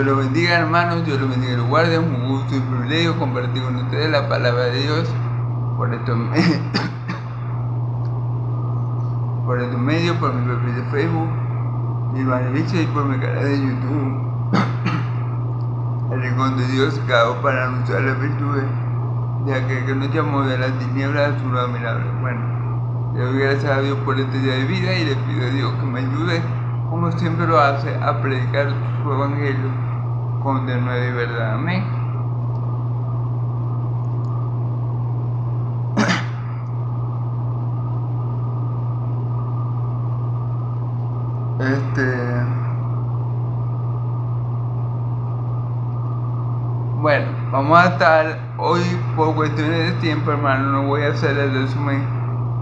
Dios los bendiga, hermanos, Dios los bendiga y los guarde. Es un gusto y privilegio compartir con ustedes la palabra de Dios por estos medios, por mi perfil de Facebook, mi evangelista y por mi canal de YouTube. El rincón de Dios creado para anunciar las virtudes de aquel que nos llamó de las tinieblas a su luz admirable. Bueno, le doy gracias a Dios por este día de vida y le pido a Dios que me ayude, como siempre lo hace, a predicar su evangelio con denuedo y verdad. Amén. Bueno, vamos a estar hoy, por cuestiones de tiempo, hermano, no voy a hacer el resumen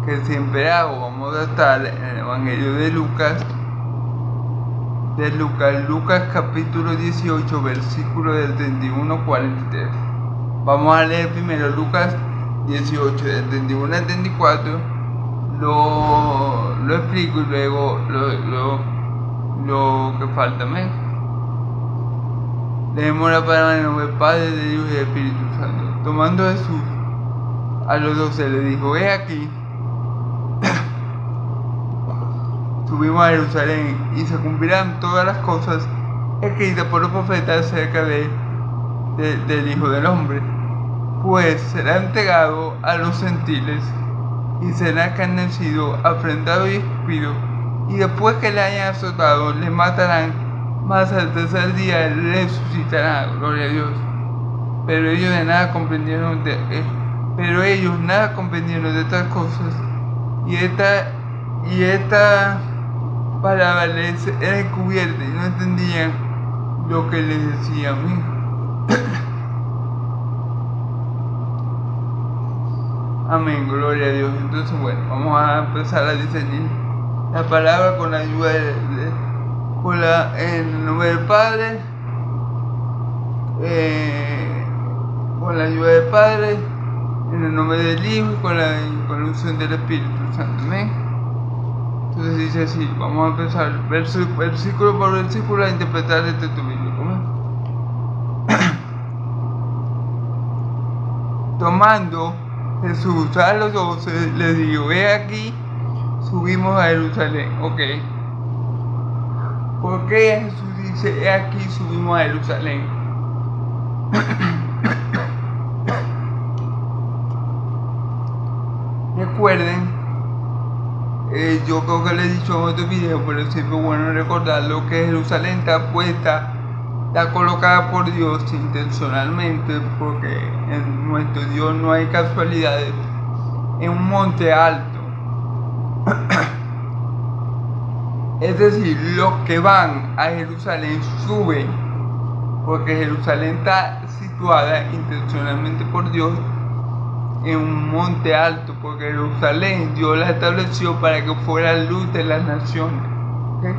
que siempre hago. Vamos a estar en el Evangelio de Lucas, Lucas capítulo 18, versículo del 31 al 43. Vamos a leer primero Lucas 18, del 31 al 34, lo explico y luego lo que falta. Amén. Leemos la palabra en el nombre del Padre, del Hijo y del Espíritu Santo. Tomando Jesús a los 12, le dijo: he aquí, subimos a Jerusalén y se cumplirán todas las cosas escritas por los profetas acerca del Hijo del Hombre. Pues será entregado a los gentiles y será escarnecido, afrentado y escupido, y después que le hayan azotado, le matarán. Mas al tercer día resucitará, gloria a Dios. Pero ellos nada comprendieron de estas cosas, y esta palabra les era encubierta y no entendían lo que les decía. Amén. Amén, gloria a Dios. Entonces, bueno, vamos a empezar a discernir la palabra con la ayuda en el nombre del Padre, con la ayuda del Padre, en el nombre del Hijo y con la unción del Espíritu Santo. Amén. Entonces dice así, vamos a empezar versículo por versículo a interpretar el texto bíblico. Tomando Jesús a los 12, les dijo: he aquí, subimos a Jerusalén. Ok. ¿Por qué Jesús dice: he aquí, subimos a Jerusalén? Recuerden, yo creo que les he dicho en otro video, pero siempre es bueno recordarlo, que Jerusalén está colocada por Dios intencionalmente, porque en nuestro Dios no hay casualidades, en un monte alto. Es decir, los que van a Jerusalén suben, porque Jerusalén está situada intencionalmente por Dios en un monte alto, porque Jerusalén Dios la estableció para que fuera luz de las naciones, ¿okay?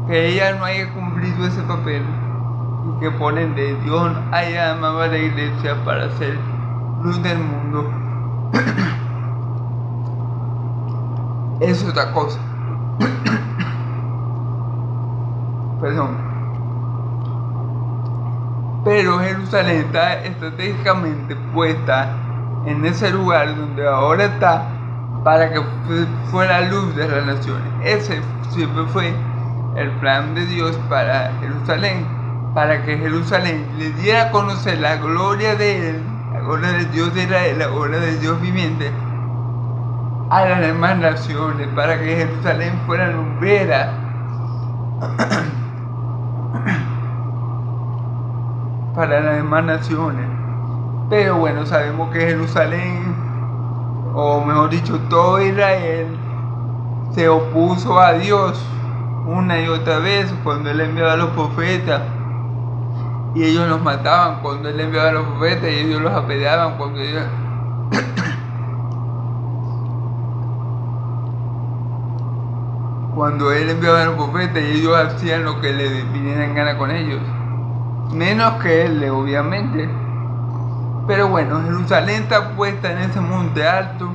Que ella no haya cumplido ese papel y que por ende Dios haya llamado a la iglesia para ser luz del mundo. Es otra cosa. Perdón. Pero Jerusalén está estratégicamente puesta en ese lugar donde ahora está, para que fuera luz de las naciones. Ese siempre fue el plan de Dios para Jerusalén, para que Jerusalén le diera a conocer la gloria de Él, la gloria de Dios de Israel, la gloria de Dios viviente a las demás naciones, para que Jerusalén fuera lumbrera para las demás naciones. Pero bueno, sabemos que Jerusalén, o mejor dicho, todo Israel, se opuso a Dios una y otra vez cuando Él enviaba a los profetas, y ellos los mataban cuando Él enviaba a los profetas, y ellos los apedreaban cuando ellos Él enviaba a los profetas, y ellos hacían lo que le viniera en gana con ellos, menos que Él, obviamente. Pero bueno, Jerusalén está puesta en ese monte alto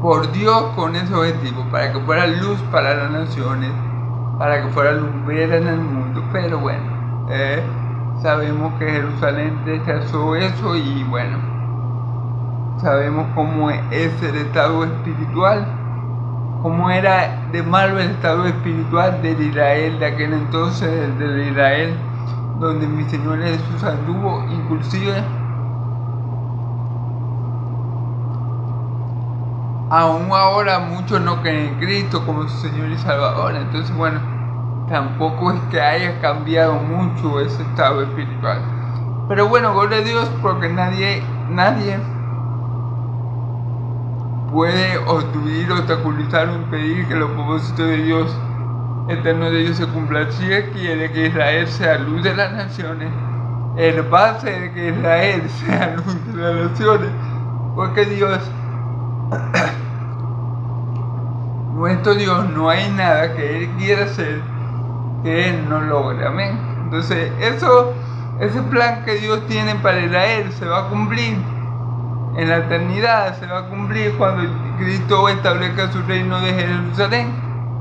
por Dios con ese objetivo, para que fuera luz para las naciones, para que fuera lumbrera en el mundo, ¿ok? pero bueno, sabemos que Jerusalén rechazó eso y bueno, sabemos cómo es el estado espiritual, cómo era de malo el estado espiritual del Israel de aquel entonces, del Israel donde mi Señor Jesús anduvo, inclusive aún ahora muchos no creen en Cristo como su Señor y Salvador. Entonces bueno, tampoco es que haya cambiado mucho ese estado espiritual. Pero bueno, gloria a Dios, porque nadie puede obstruir, obstaculizar o impedir que los propósitos de Dios, eterno de Dios, se cumplan. Si Él quiere que Israel sea luz de las naciones, Él va a hacer que Israel sea luz de las naciones, porque Dios, nuestro Dios, no hay nada que Él quiera hacer que Él no logre. Amén. Entonces ese plan que Dios tiene para Israel se va a cumplir en la eternidad, se va a cumplir cuando Cristo establezca su reino de Jerusalén.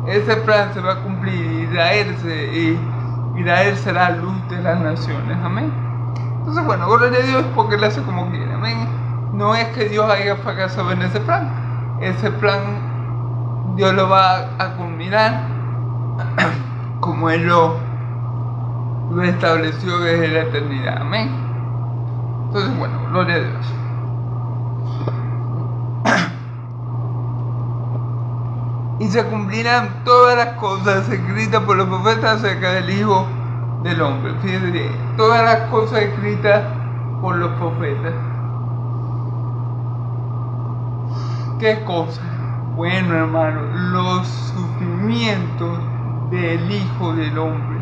Ese plan se va a cumplir y Israel será luz de las naciones. Amén. Entonces bueno, gloria a Dios, porque Él hace como quiere. Amén. No es que Dios haya fracasado en ese plan. Ese plan Dios lo va a culminar como Él lo estableció desde la eternidad. Amén. Entonces bueno, gloria a Dios. Y se cumplirán todas las cosas escritas por los profetas acerca del Hijo del Hombre. Fíjense, todas las cosas escritas por los profetas. ¿Qué cosas? Bueno, hermano, los sufrimientos del Hijo del Hombre.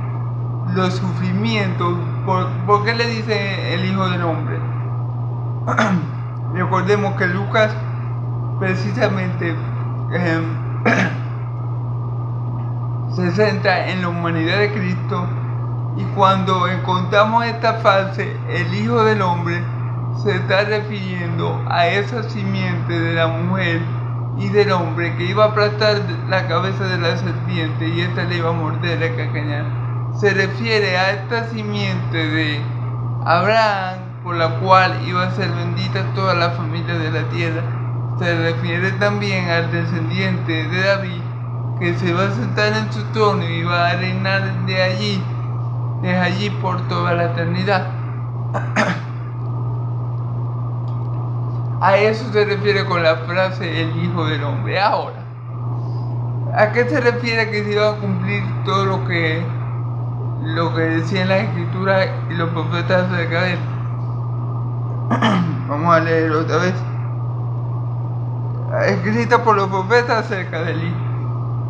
Los sufrimientos. ¿Por qué le dice el Hijo del Hombre? Recordemos que Lucas precisamente se centra en la humanidad de Cristo, y cuando encontramos esta frase, el Hijo del Hombre, se está refiriendo a esa simiente de la mujer y del hombre que iba a aplastar la cabeza de la serpiente y esta le iba a morder la calcañar. Se refiere a esta simiente de Abraham, por la cual iba a ser bendita toda la familia de la tierra. Se refiere también al descendiente de David, que se va a sentar en su trono y va a reinar desde allí por toda la eternidad. A eso se refiere con la frase el Hijo del Hombre. Ahora, ¿a qué se refiere que se iba a cumplir todo lo que decían las Escrituras y los profetas acerca de él? Vamos a leer otra vez. Escrita por los profetas acerca de él.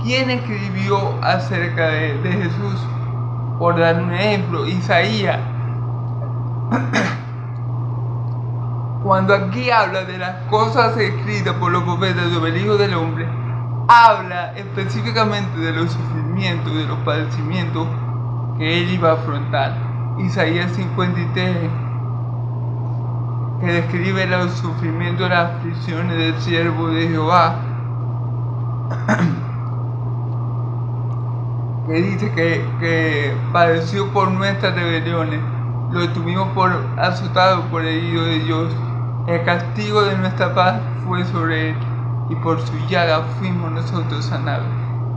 ¿Quién escribió acerca de Jesús? Por dar un ejemplo, Isaías. Cuando aquí habla de las cosas escritas por los profetas sobre el Hijo del Hombre, habla específicamente de los sufrimientos, de los padecimientos que Él iba a afrontar. Isaías 53, que describe los sufrimientos, las aflicciones del siervo de Jehová, que dice que padeció por nuestras rebeliones, lo tuvimos por azotado, por herido de Dios. El castigo de nuestra paz fue sobre él, y por su llaga fuimos nosotros sanados.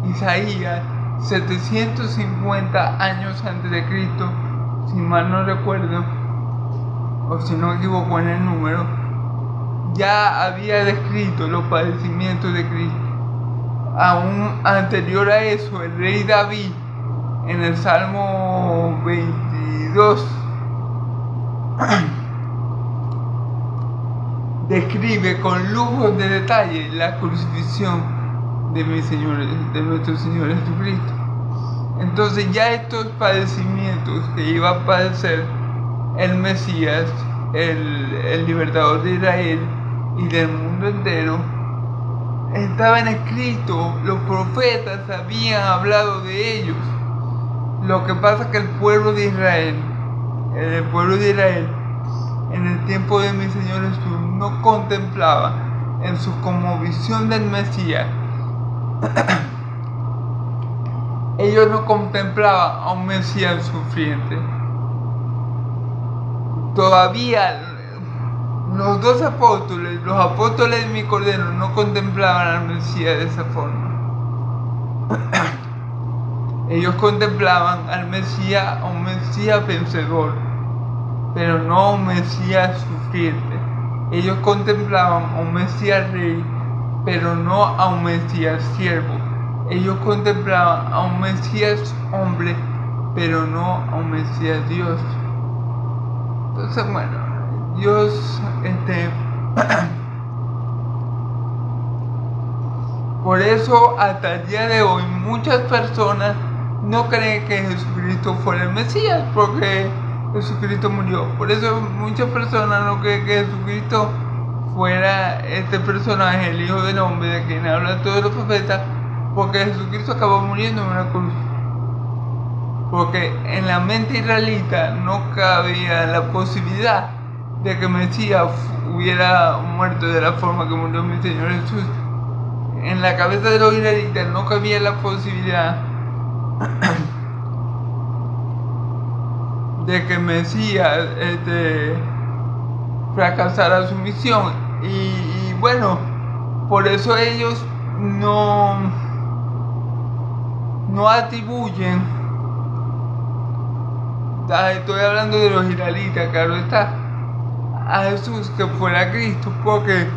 Isaías, 750 años antes de Cristo, si mal no recuerdo, o si no me equivoco en el número, ya había descrito los padecimientos de Cristo. Aún anterior a eso, el rey David, en el Salmo 22, describe con lujos de detalle la crucifixión de nuestro Señor Jesucristo. Entonces ya estos padecimientos que iba a padecer el Mesías, el libertador de Israel y del mundo entero, estaban escritos, los profetas habían hablado de ellos. Lo que pasa es que el pueblo de Israel, en el tiempo de mi Señor Jesús, no contemplaba en su cosmovisión del Mesías ellos no contemplaban a un Mesías sufriente. Todavía los dos apóstoles, los apóstoles de mi Cordero, no contemplaban al Mesías de esa forma. Ellos contemplaban al Mesías, a un Mesías vencedor, pero no a un Mesías sufriente. Ellos contemplaban a un Mesías rey, pero no a un Mesías siervo. Ellos contemplaban a un Mesías hombre, pero no a un Mesías Dios. Entonces, bueno, Dios, por eso hasta el día de hoy muchas personas no creen que Jesucristo fuera el Mesías, porque Jesucristo murió. Por eso muchas personas no creen que Jesucristo fuera este personaje, el Hijo del Hombre, de quien hablan todos los profetas, porque Jesucristo acabó muriendo en una cruz. Porque en la mente israelita no cabía la posibilidad de que Mesías hubiera muerto de la forma que murió mi Señor Jesús. En la cabeza de los israelitas no cabía la posibilidad de que Mesías fracasara su misión. Y bueno, por eso ellos no atribuyen, estoy hablando de los israelitas, claro está, a Jesús que fuera Cristo, porque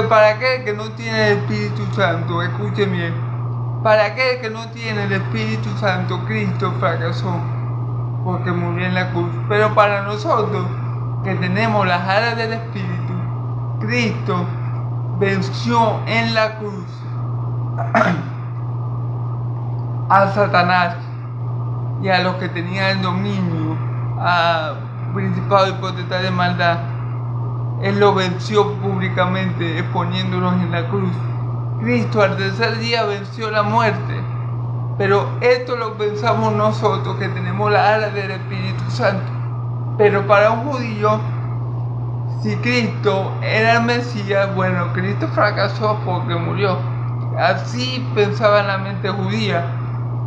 para aquel que no tiene el Espíritu Santo, escuchen bien, para aquel que no tiene el Espíritu Santo, Cristo fracasó, porque murió en la cruz. Pero para nosotros, que tenemos las alas del Espíritu, Cristo venció en la cruz a Satanás y a los que tenían el dominio, a principados y potestades de maldad. Él lo venció públicamente, exponiéndolos en la cruz. Cristo al tercer día venció la muerte. Pero esto lo pensamos nosotros, que tenemos la alas del Espíritu Santo. Pero para un judío, si Cristo era el Mesías, bueno, Cristo fracasó porque murió. Así pensaba la mente judía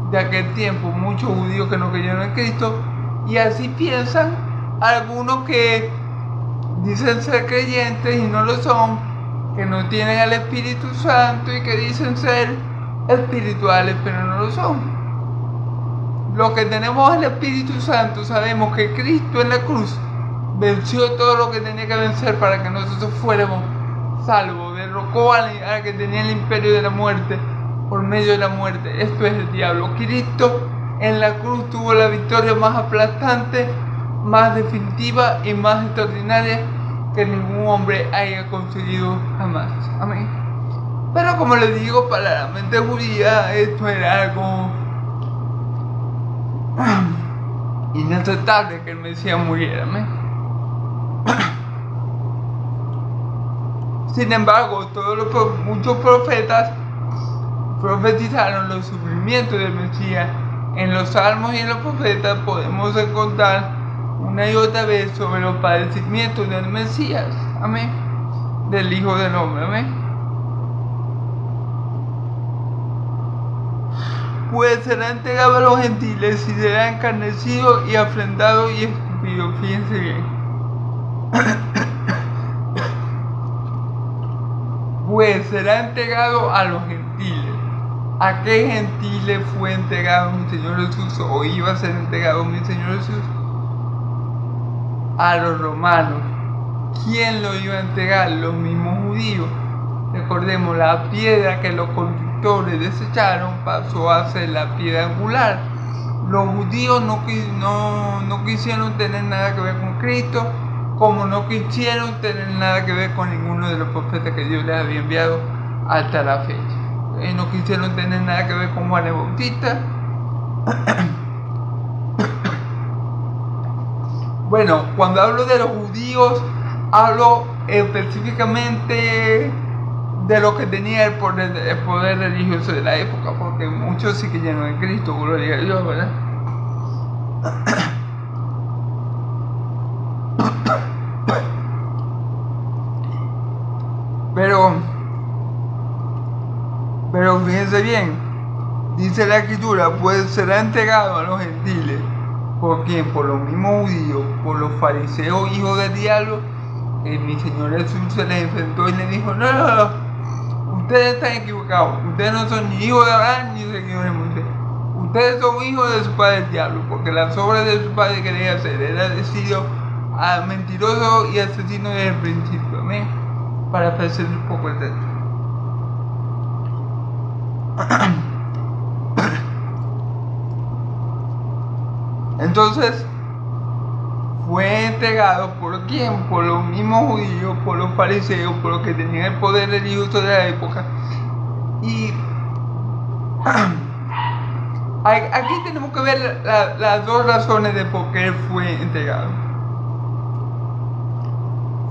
de aquel tiempo, muchos judíos que no creyeron en Cristo, y así piensan algunos que dicen ser creyentes y no lo son, que no tienen al Espíritu Santo y que dicen ser espirituales pero no lo son. Los que tenemos el Espíritu Santo sabemos que Cristo en la cruz venció todo lo que tenía que vencer para que nosotros fuéramos salvos, derrocó al que tenía el imperio de la muerte por medio de la muerte, esto es el diablo. Cristo en la cruz tuvo la victoria más aplastante, más definitiva y más extraordinaria que ningún hombre haya conseguido jamás. Amén. Pero como les digo, para la mente judía esto era algo inaceptable, que el Mesías muriera. Amén. Sin embargo, muchos profetas profetizaron los sufrimientos del Mesías. En los salmos y en los profetas podemos encontrar una y otra vez sobre los padecimientos del Mesías, amén, del Hijo del Hombre, amén. Pues será entregado a los gentiles y será encarnecido y afrentado y escupido. Fíjense bien. Pues será entregado a los gentiles. ¿A qué gentiles fue entregado mi Señor Jesús, o iba a ser entregado mi Señor Jesús? A los romanos. ¿Quién lo iba a entregar? Los mismos judíos. Recordemos, la piedra que los constructores desecharon pasó a ser la piedra angular. Los judíos no quisieron tener nada que ver con Cristo, como no quisieron tener nada que ver con ninguno de los profetas que Dios les había enviado hasta la fecha. No quisieron tener nada que ver con Juan el Bautista. Bueno, cuando hablo de los judíos, hablo específicamente de lo que tenía el poder religioso de la época, porque muchos sí creyeron en Cristo, gloria a Dios, ¿verdad? Pero fíjense bien, Dice la escritura, pues será entregado a los gentiles. ¿Por quién? Por los mismos judíos, por los fariseos, hijos del diablo. Mi Señor Jesús se les enfrentó y les dijo, no, ustedes están equivocados, ustedes no son ni hijos de Abraham ni seguidores de Moisés. Ustedes son hijos de su padre el diablo, porque las obras de su padre quería hacer. Era decidido mentiroso y asesino desde el principio. Amén. Para ofrecer un poco el texto. Entonces, fue entregado ¿por quién? Por los mismos judíos, por los fariseos, por los que tenían el poder religioso de la época. Y aquí tenemos que ver las dos razones de por qué fue entregado.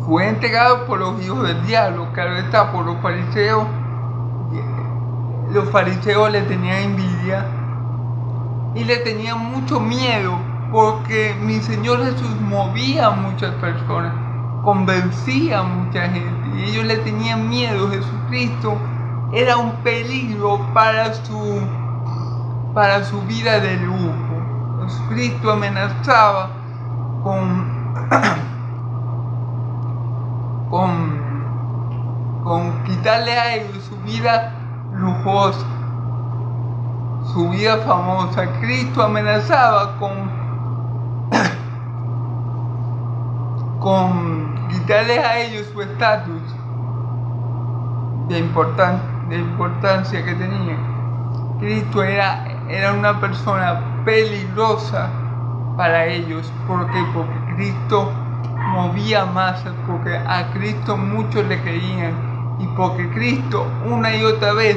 Fue entregado por los hijos del diablo, claro está, por los fariseos. Los fariseos le tenían envidia y le tenían mucho miedo, porque mi Señor Jesús movía a muchas personas, convencía a mucha gente, y ellos le tenían miedo. Jesucristo era un peligro para su vida de lujo. Jesucristo amenazaba con quitarle a ellos su vida lujosa, su vida famosa. Cristo amenazaba con quitarles a ellos su estatus de importancia que tenían. Cristo era una persona peligrosa para ellos. ¿Por qué? Porque Cristo movía masas, porque a Cristo muchos le creían, y porque Cristo una y otra vez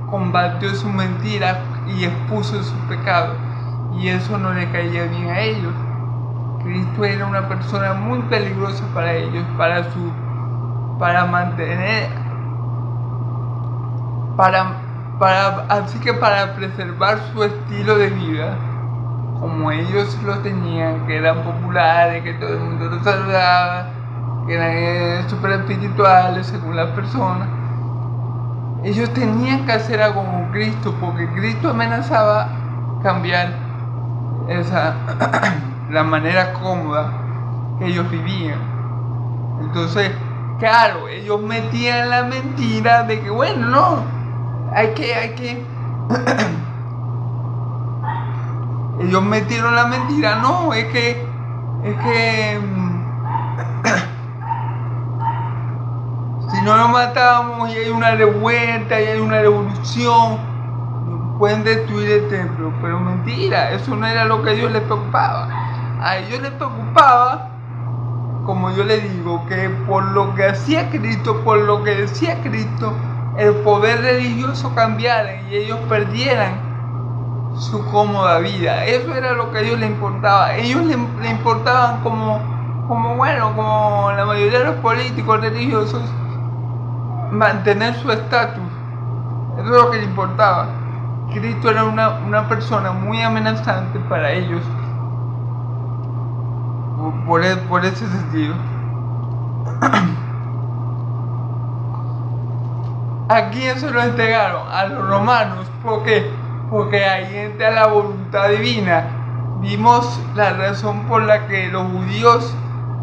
combatió su mentira y expuso su pecado, y eso no le caía bien a ellos. Cristo era una persona muy peligrosa para ellos, así que para preservar su estilo de vida, como ellos lo tenían, que eran populares, que todo el mundo los saludaba, que eran súper espirituales según las personas, ellos tenían que hacer algo con Cristo, porque Cristo amenazaba cambiar la manera cómoda que ellos vivían. Entonces, claro, ellos metían la mentira de que, bueno, no, hay que ellos metieron la mentira, no, es que si no lo matamos y hay una revuelta y hay una revolución, pueden destruir el templo. Pero mentira, eso no era lo que a ellos les preocupaba. A ellos les preocupaba, como yo les digo, que por lo que hacía Cristo, por lo que decía Cristo, el poder religioso cambiara y ellos perdieran su cómoda vida. Eso era lo que a ellos les importaba. A ellos les importaban como la mayoría de los políticos religiosos, mantener su estatus. Eso es lo que les importaba. Cristo era una persona muy amenazante para ellos por ese sentido. ¿A quién se lo entregaron? A los romanos. ¿Por qué? Porque ahí entra la voluntad divina. Vimos la razón por la que los judíos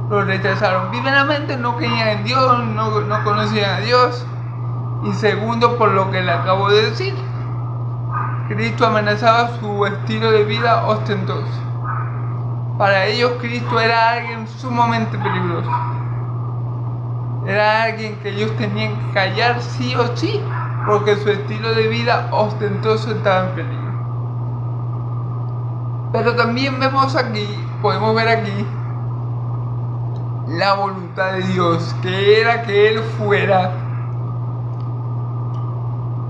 lo rechazaron. Primeramente, no creían en Dios, no conocían a Dios. Y segundo, por lo que le acabo de decir, Cristo amenazaba su estilo de vida ostentoso. Para ellos Cristo era alguien sumamente peligroso. Era alguien que ellos tenían que callar sí o sí, porque su estilo de vida ostentoso estaba en peligro. Pero también podemos ver aquí la voluntad de Dios, que era que Él fuera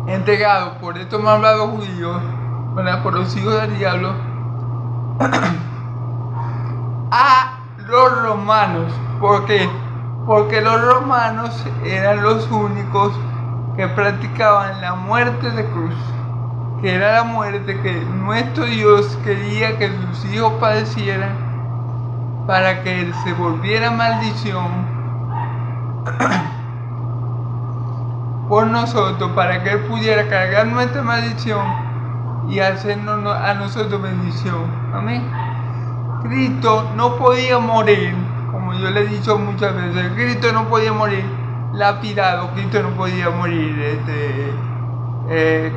entregado. Por esto me han hablado judíos, por los hijos del diablo, a los romanos. ¿Por qué? Porque los romanos eran los únicos que practicaban la muerte de cruz, que era la muerte que nuestro Dios quería que sus hijos padecieran para que Él se volviera maldición por nosotros, para que Él pudiera cargar nuestra maldición y hacernos a nosotros bendición. Amén. Cristo no podía morir, como yo le he dicho muchas veces, Cristo no podía morir lapidado, Cristo no podía morir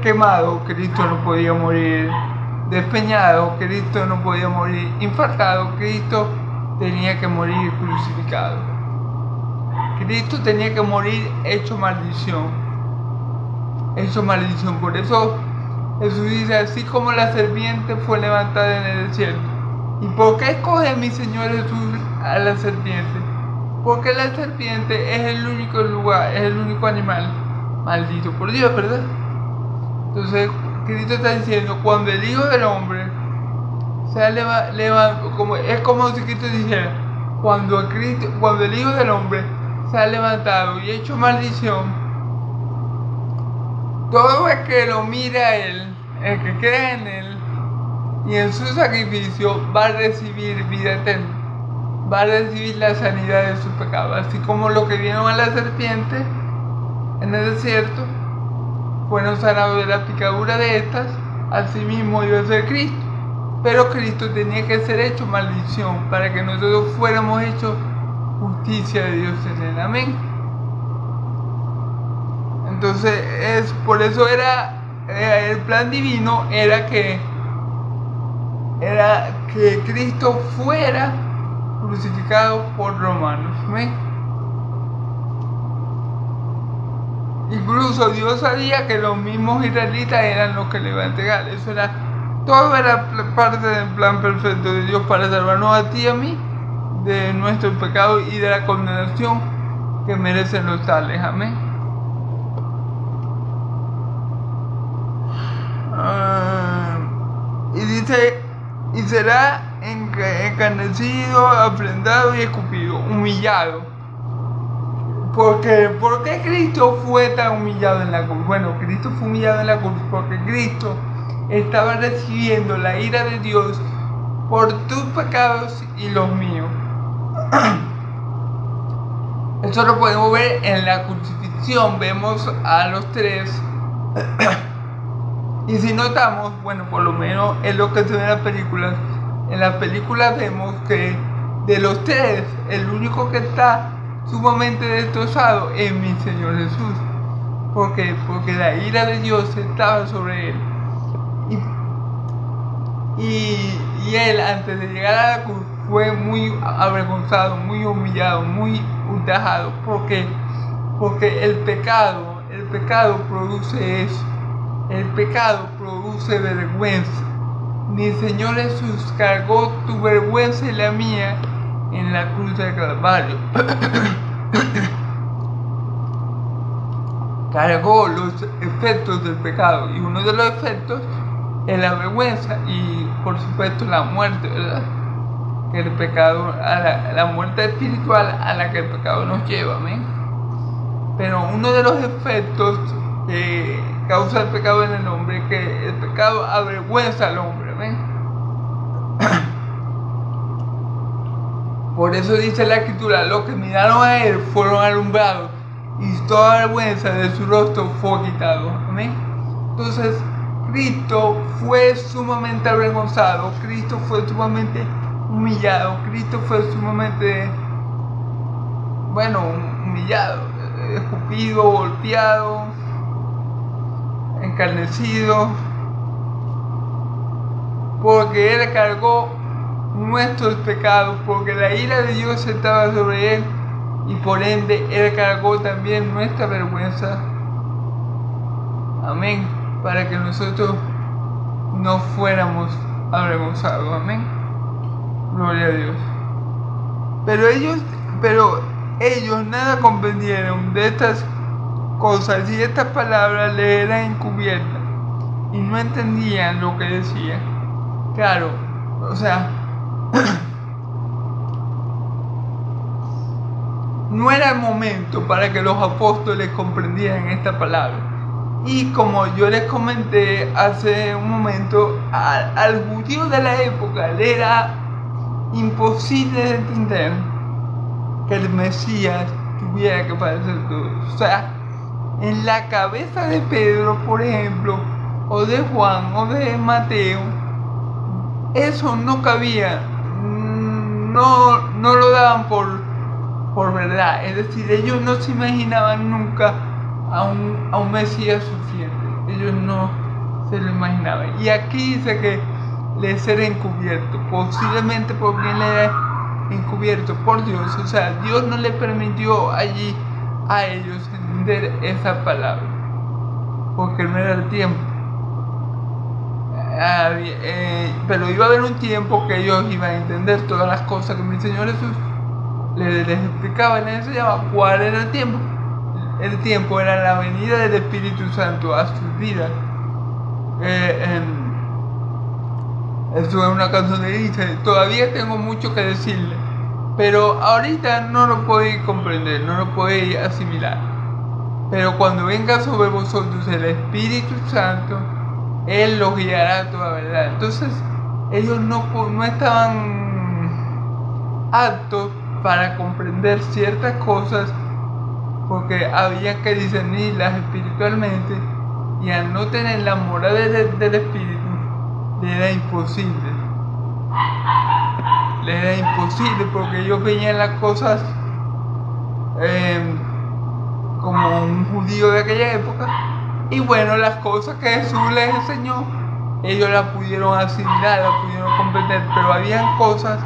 quemado, Cristo no podía morir despeñado, Cristo no podía morir infartado, Cristo tenía que morir crucificado. Cristo tenía que morir hecho maldición. Por eso Jesús dice, así como la serpiente fue levantada en el desierto. ¿Y por qué escoge mi Señor Jesús a la serpiente? Porque la serpiente es el único lugar, es el único animal maldito por Dios, ¿verdad? Entonces Cristo está diciendo, cuando el Hijo del Hombre se levantado, es como si Cristo dijera, cuando el Hijo del Hombre se ha levantado y hecho maldición, todo el que lo mira a Él, el que crea en Él y en su sacrificio, va a recibir vida eterna, va a recibir la sanidad de su pecado, así como los que vieron a la serpiente en el desierto fueron sanados de la picadura de estas, así mismo iba a ser Cristo. Pero Cristo tenía que ser hecho maldición para que nosotros fuéramos hechos justicia de Dios en él. Amén. Entonces, por eso era el plan divino era que Cristo fuera crucificado por romanos. Amén. Incluso Dios sabía que los mismos israelitas eran los que le iban a entregar. Todo era parte del plan perfecto de Dios para salvarnos a ti y a mí de nuestro pecado y de la condenación que merecen los tales. Amén. Y dice, y será encarnecido, afrentado y escupido, humillado. ¿Por qué Cristo fue tan humillado en la cruz? Bueno, Cristo fue humillado en la cruz porque Cristo estaba recibiendo la ira de Dios por tus pecados y los míos. Eso lo podemos ver en la crucifixión. Vemos a los tres. Y si notamos, bueno, por lo menos es lo que se ve en las películas. En las películas vemos que de los tres, el único que está sumamente destrozado es mi Señor Jesús. ¿Por qué? Porque la ira de Dios estaba sobre él. Y él, antes de llegar a la cruz, fue muy avergonzado, muy humillado, muy ultrajado. ¿Por qué? Porque el pecado produce eso. El pecado produce vergüenza. Mi Señor Jesús cargó tu vergüenza y la mía en la cruz del Calvario. Cargó los efectos del pecado, y uno de los efectos es la vergüenza y por supuesto la muerte, ¿verdad? Que el pecado, la muerte espiritual a la que el pecado nos lleva, ¿amén? Pero uno de los efectos que causa el pecado en el hombre es que el pecado avergüenza al hombre, ¿amén? Por eso dice la Escritura, los que miraron a él fueron alumbrados y toda vergüenza de su rostro fue quitado. Amén. Entonces, Cristo fue sumamente avergonzado, Cristo fue sumamente humillado, Cristo fue sumamente, humillado, escupido, golpeado, encarnecido, porque él cargó nuestros pecados, porque la ira de Dios estaba sobre él y por ende él cargó también nuestra vergüenza. Amén. Para que nosotros no fuéramos avergonzados. Amén. Gloria a Dios. Pero ellos nada comprendieron de estas cosas y estas palabras les eran encubiertas y no entendían lo que decía. Claro, no era el momento para que los apóstoles comprendieran esta palabra. Y como yo les comenté hace un momento, al judío de la época le era imposible de entender que el Mesías tuviera que padecer todo. En la cabeza de Pedro, por ejemplo, o de Juan o de Mateo, eso no cabía, no lo daban por verdad. Es decir, ellos no se imaginaban nunca a un Mesías sufriente. Ellos no se lo imaginaban. Y aquí dice que les era encubierto. Posiblemente por quién le era encubierto, por Dios. O sea, Dios no le permitió allí a ellos entender esa palabra, porque no era el tiempo. Pero iba a haber un tiempo que ellos iban a entender todas las cosas que mi Señor Jesús les explicaba. Les enseñaba cuál era el tiempo. El tiempo era la venida del Espíritu Santo a sus vidas. Eso es una canción de dice: todavía tengo mucho que decirle, pero ahorita no lo podéis comprender, no lo podéis asimilar. Pero cuando venga sobre vosotros el Espíritu Santo, Él los guiará a toda verdad. Entonces ellos no estaban aptos para comprender ciertas cosas, porque había que discernirlas espiritualmente, y al no tener la moral del Espíritu, le era imposible. Le era imposible, porque ellos veían las cosas como un judío de aquella época. Y bueno, las cosas que Jesús les enseñó, ellos las pudieron asimilar, las pudieron comprender, pero habían cosas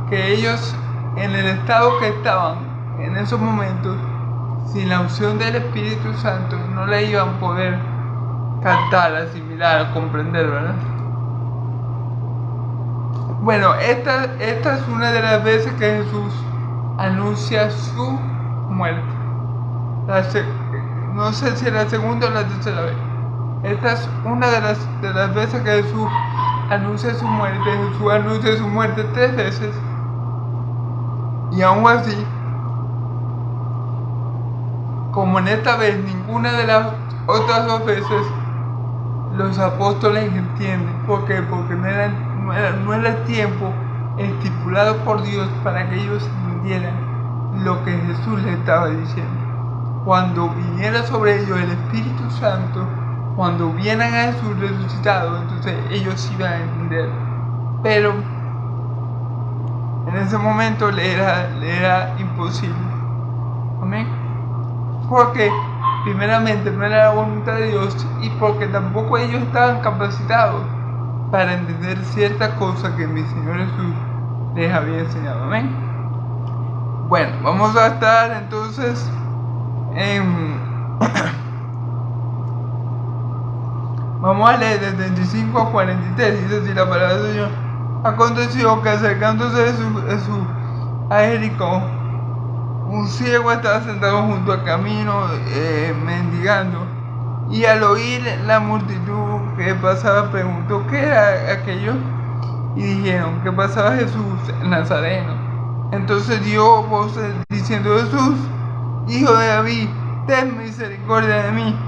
que ellos, en el estado que estaban en esos momentos, sin la unción del Espíritu Santo, no la iban a poder captar, asimilar, comprender, ¿verdad? Bueno, esta es una de las veces que Jesús anuncia su muerte. No sé si es la segunda o la tercera vez. Esta es una de las veces que Jesús anuncia su muerte. Jesús anuncia su muerte 3 veces. Y aún así, como en esta vez ninguna de las otras 2 veces, los apóstoles entienden. ¿Por qué? Porque no era el tiempo estipulado por Dios para que ellos entendieran lo que Jesús les estaba diciendo. Cuando viniera sobre ellos el Espíritu Santo, cuando vieran a Jesús resucitado, entonces ellos iban a entender. Pero en ese momento le era imposible. Amén. Porque primeramente no era la voluntad de Dios, y porque tampoco ellos estaban capacitados para entender ciertas cosas que mi Señor Jesús les había enseñado. Amén. Bueno, vamos a estar entonces vamos a leer de 35 a 43. Dice así la palabra del Señor: aconteció que acercándose Jesús a Jericó, un ciego estaba sentado junto al camino mendigando, y al oír la multitud que pasaba preguntó qué era aquello, y dijeron que pasaba Jesús el Nazareno. Entonces dio voces diciendo: Jesús, Hijo de David, ten misericordia de mí.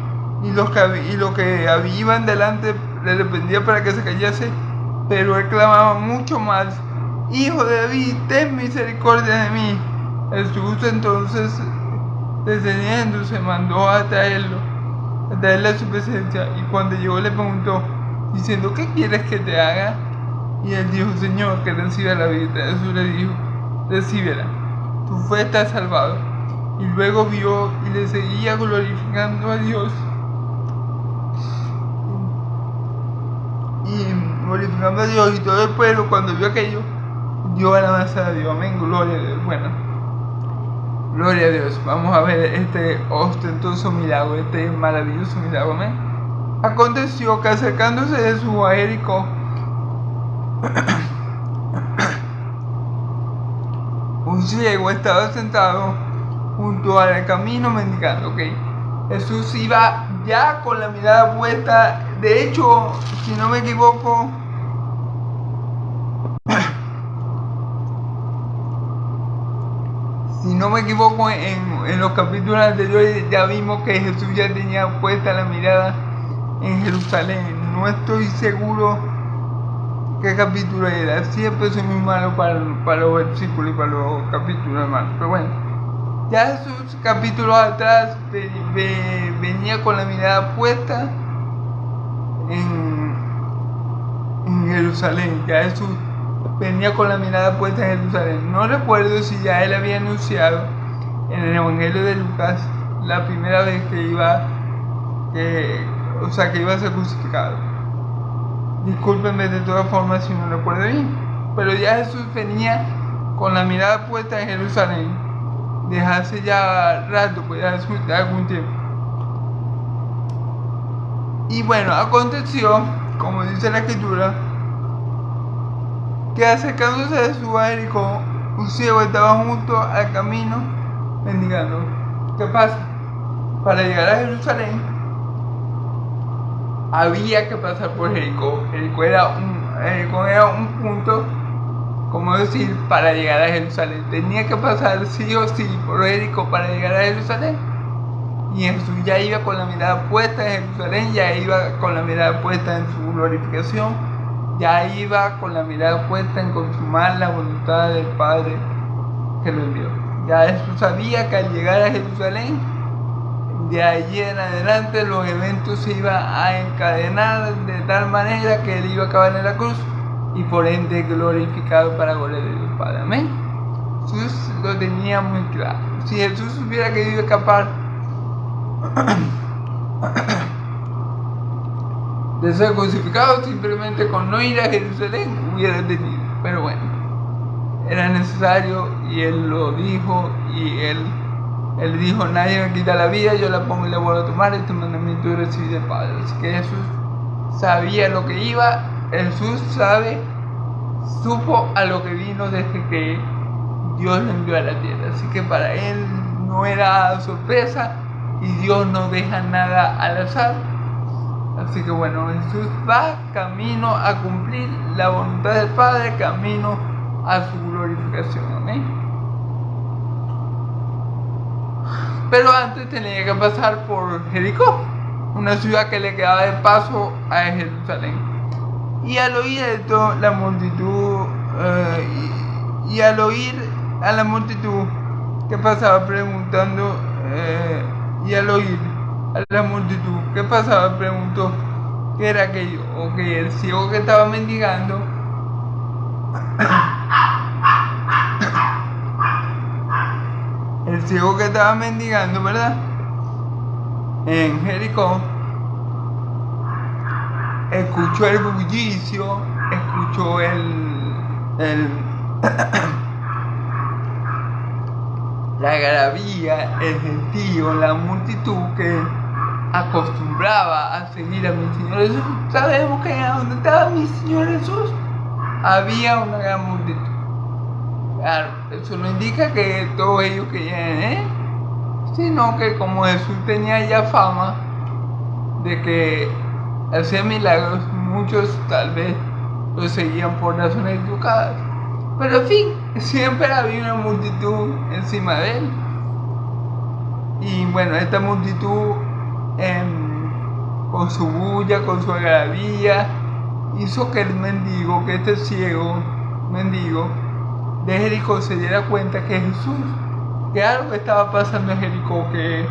Y los que iban delante le reprendían para que se callase, pero él clamaba mucho más: Hijo de David, ten misericordia de mí. Jesús entonces, descendiéndose, mandó a traerle a su presencia, y cuando llegó le preguntó, diciendo: ¿qué quieres que te haga? Y él dijo: Señor, que reciba la vida. Jesús le dijo: recíbela, tu fe te ha salvado. Y luego vio y le seguía glorificando a Dios. Y todo el pueblo, cuando vio aquello, dio alabanza a Dios. Amén, gloria a Dios. Bueno, gloria a Dios. Vamos a ver este ostentoso milagro, este maravilloso milagro. Amén. Aconteció que acercándose Jesús a Jericó, un ciego estaba sentado junto al camino mendigando. Jesús iba ya con la mirada puesta. De hecho, si no me equivoco, en los capítulos anteriores ya vimos que Jesús ya tenía puesta la mirada en Jerusalén. No estoy seguro qué capítulo era. Siempre soy muy malo para los versículos y para los capítulos, hermano. Pero bueno, ya Jesús capítulos atrás venía con la mirada puesta en Jerusalén. Ya Jesús venía con la mirada puesta en Jerusalén. No recuerdo si ya él había anunciado en el Evangelio de Lucas la primera vez que iba a ser crucificado. Discúlpenme de todas formas si no recuerdo bien, pero ya Jesús venía con la mirada puesta en Jerusalén desde hace ya rato, pues ya hace algún tiempo. Y bueno, aconteció, como dice la escritura, que acercándose a Jesús a Jericó, un ciego estaba junto al camino mendigando. ¿Qué pasa? Para llegar a Jerusalén había que pasar por Jericó. Jericó era un punto, como decir, para llegar a Jerusalén. Tenía que pasar sí o sí por Jericó para llegar a Jerusalén. Y Jesús ya iba con la mirada puesta en Jerusalén, ya iba con la mirada puesta en su glorificación, ya iba con la mirada puesta en consumar la voluntad del Padre que lo envió. Ya Jesús sabía que al llegar a Jerusalén, de allí en adelante los eventos se iban a encadenar de tal manera que él iba a acabar en la cruz y por ende glorificado para gloria de Dios Padre. Amén. Jesús lo tenía muy claro. Si Jesús hubiera querido escapar de ser crucificado, simplemente con no ir a Jerusalén hubiera tenido. Pero bueno, era necesario y él lo dijo y él dijo: nadie me quita la vida, yo la pongo y la vuelvo a tomar. Este mandamiento yo recibí del Padre. Así que Jesús sabía lo que iba. Jesús supo a lo que vino desde que Dios lo envió a la tierra. Así que para él no era sorpresa y Dios no deja nada al azar. Así que bueno, Jesús va camino a cumplir la voluntad del Padre, camino a su glorificación. Amén. Pero antes tenía que pasar por Jericó, una ciudad que le quedaba de paso a Jerusalén. Y al oír esto, la multitud, ¿qué pasaba? Preguntando, y al oír a la multitud, ¿qué pasaba? Preguntó, ¿qué era aquello? Ok, el ciego que estaba mendigando ¿verdad? En Jericó, escuchó el bullicio, escuchó la algarabía, el gentío, la multitud que acostumbraba a seguir a mi Señor Jesús. Sabemos que donde estaba mi Señor Jesús había una gran multitud. Claro, eso no indica que todos ellos querían, sino que como Jesús tenía ya fama de que hacía milagros, muchos tal vez lo seguían por razones equivocadas. Pero en fin, siempre había una multitud encima de él. Y bueno, esta multitud, con su bulla, con su algarabía, hizo que el mendigo, que este ciego mendigo de Jericó se diera cuenta que que algo estaba pasando en Jericó, que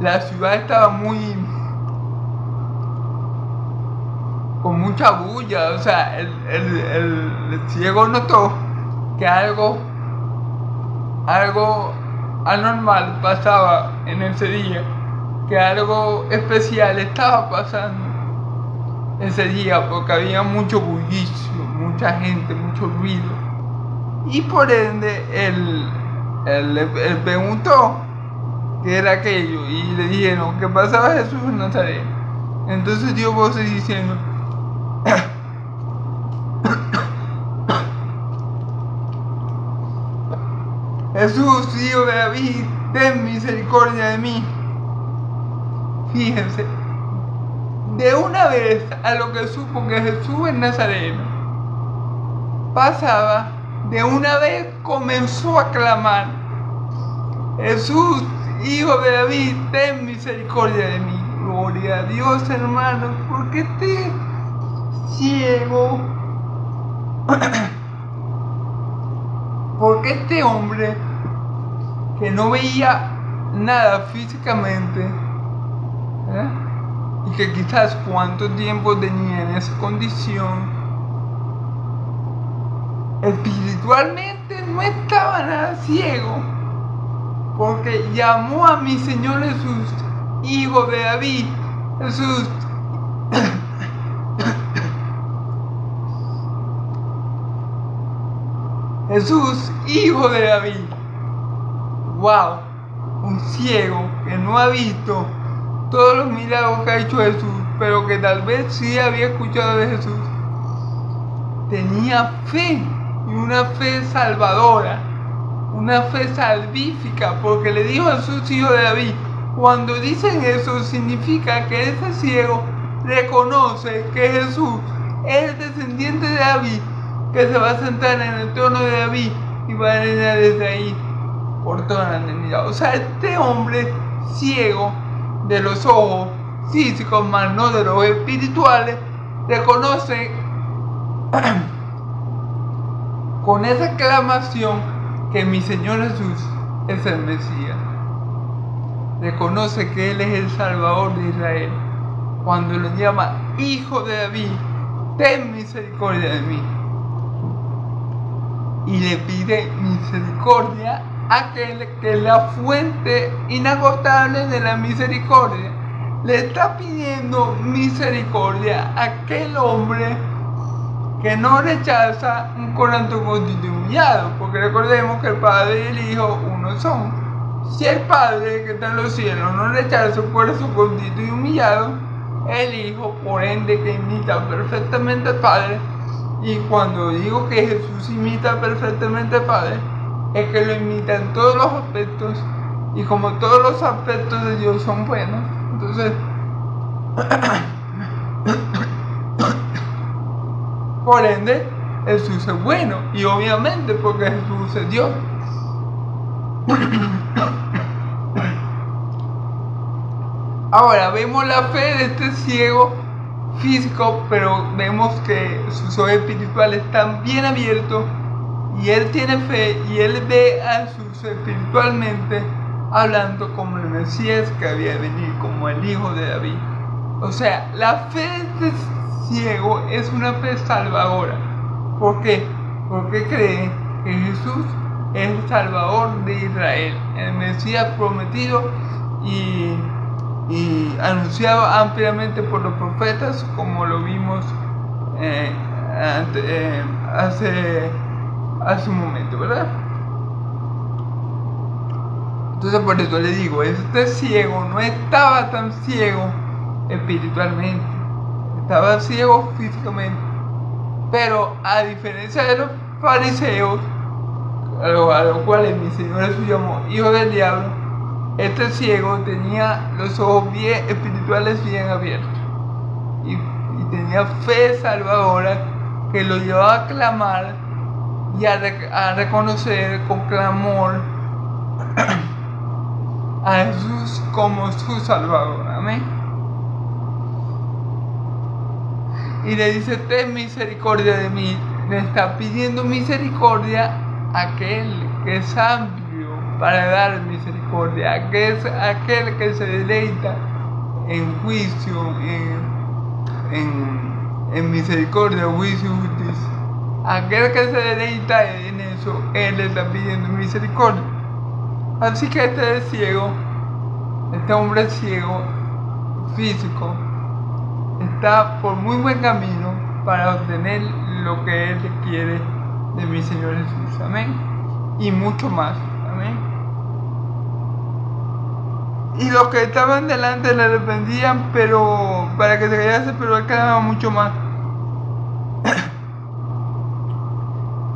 la ciudad estaba con mucha bulla. O sea, el ciego notó que algo anormal pasaba en ese día, que algo especial estaba pasando ese día, porque había mucho bullicio, mucha gente, mucho ruido. Y por ende él preguntó qué era aquello, y le dijeron que pasaba Jesús en Nazaret. Entonces dio voces diciendo: Jesús, hijo de David, ten misericordia de mí. Fíjense, de una vez a lo que supo que Jesús en Nazaret pasaba, de una vez comenzó a clamar: Jesús, hijo de David, ten misericordia de mí. Gloria a Dios, hermanos, porque este ciego, porque este hombre que no veía nada físicamente, y que quizás cuánto tiempo tenía en esa condición, espiritualmente no estaba nada ciego, porque llamó a mi Señor Jesús, Hijo de David. Jesús Jesús, Hijo de David. Wow, un ciego que no ha visto todos los milagros que ha hecho Jesús, pero que tal vez sí había escuchado de Jesús, tenía fe, y una fe salvadora, una fe salvífica, porque le dijo a Jesús, Hijo de David. Cuando dicen eso, significa que ese ciego reconoce que Jesús es el descendiente de David, que se va a sentar en el trono de David y va a reinar desde ahí por toda la eternidad. O sea, este hombre ciego de los ojos físicos, más no de los espirituales, reconoce con esa aclamación que mi Señor Jesús es el Mesías. Reconoce que Él es el Salvador de Israel. Cuando lo llama Hijo de David, ten misericordia de mí. Y le pide misericordia a aquel que es la fuente inagotable de la misericordia. Le está pidiendo misericordia a aquel hombre que no rechaza un corazón contrito y humillado, porque recordemos que el Padre y el Hijo uno son. Si el Padre que está en los cielos no rechaza un corazón contrito y humillado, el Hijo, por ende, que imita perfectamente al Padre, y cuando digo que Jesús imita perfectamente al Padre, es que lo imita en todos los aspectos, y como todos los aspectos de Dios son buenos, entonces por ende Jesús es bueno, y obviamente porque Jesús es Dios. Ahora vemos la fe de este ciego físico, pero vemos que sus ojos espirituales están bien abiertos, y él tiene fe, y él ve a Jesús espiritualmente hablando como el Mesías que había de venir, como el Hijo de David. O sea, la fe de este ciego es una fe salvadora. ¿Por qué? Porque cree que Jesús es el Salvador de Israel, el Mesías prometido y anunciado ampliamente por los profetas, como lo vimos hace un momento, ¿verdad? Entonces por eso le digo, este ciego no estaba tan ciego espiritualmente, estaba ciego físicamente, pero a diferencia de los fariseos, a los cuales mi Señor Jesús llamó hijo del diablo, este ciego tenía los ojos bien espirituales bien abiertos, y tenía fe salvadora que lo llevaba a clamar y a reconocer con clamor a Jesús como su Salvador. Amén. Y le dice, ten misericordia de mí. Le está pidiendo misericordia a aquel que es amplio para dar misericordia, aquel que se deleita en juicio, en misericordia, juicio y justicia. Aquel que se deleita en eso, Él le está pidiendo misericordia. Así que este hombre ciego físico, está por muy buen camino para obtener lo que Él quiere de mi Señor Jesús. Amén. Y mucho más. Amén. Y los que estaban delante le arrepentían, pero para que se callase, pero Él clamaba mucho más.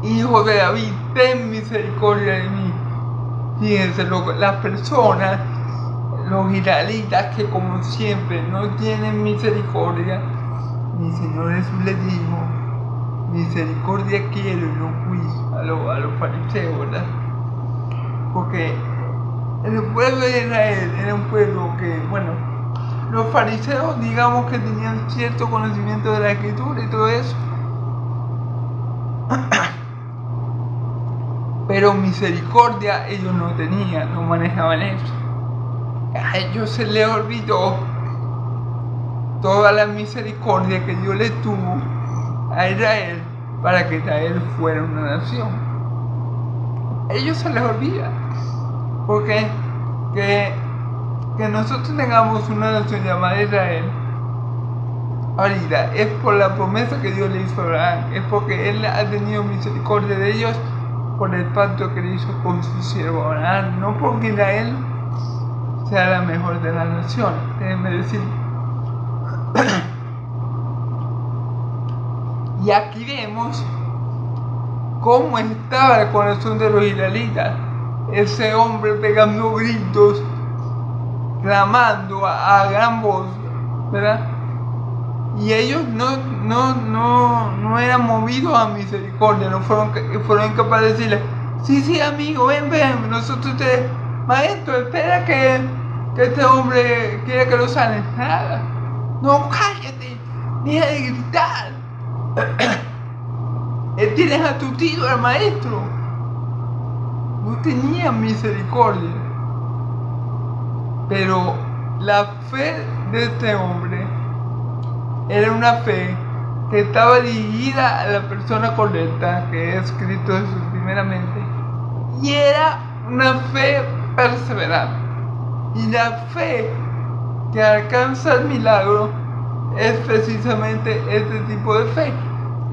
Hijo de David, ten misericordia de mí. Fíjense, las personas, los israelitas que como siempre no tienen misericordia, mi Señor Jesús les dijo, misericordia quiero y no juicio, a los fariseos, ¿verdad? Porque el pueblo de Israel era un pueblo que, bueno, los fariseos digamos que tenían cierto conocimiento de la Escritura y todo eso, pero misericordia ellos no tenían, no manejaban eso. A ellos se les olvidó toda la misericordia que Dios le tuvo a Israel para que Israel fuera una nación. A ellos se les olvida, porque que nosotros tengamos una nación llamada Israel ahorita es por la promesa que Dios le hizo a Abraham, es porque Él ha tenido misericordia de ellos por el pacto que le hizo con su siervo Abraham, no porque Israel sea la mejor de las naciones. Déjenme decir. Y aquí vemos cómo estaba el corazón de los israelitas. Ese hombre pegando gritos, clamando a gran voz, ¿verdad? Y ellos no eran movidos a misericordia, no fueron incapaces de decirle, sí amigo, ven, nosotros maestro, espera que este hombre quiere que lo sane. Nada, no, cállate, deja de gritar. Tienes a tu tío, al maestro. No tenían misericordia. Pero la fe de este hombre era una fe que estaba dirigida a la persona correcta, que es Cristo Jesús primeramente, y era una fe perseverante. Y la fe que alcanza el milagro es precisamente este tipo de fe.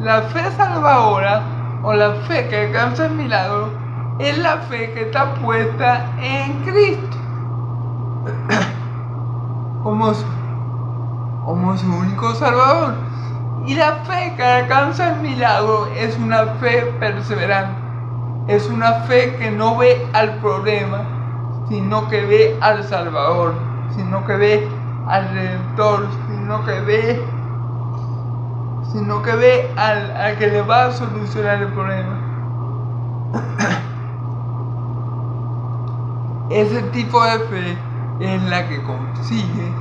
La fe salvadora o la fe que alcanza el milagro es la fe que está puesta en Cristo como su único salvador. Y la fe que alcanza el milagro es una fe perseverante, es una fe que no ve al problema, sino que ve al Salvador, sino que ve al Redentor, sino que ve al que le va a solucionar el problema. Ese tipo de fe es la que consigue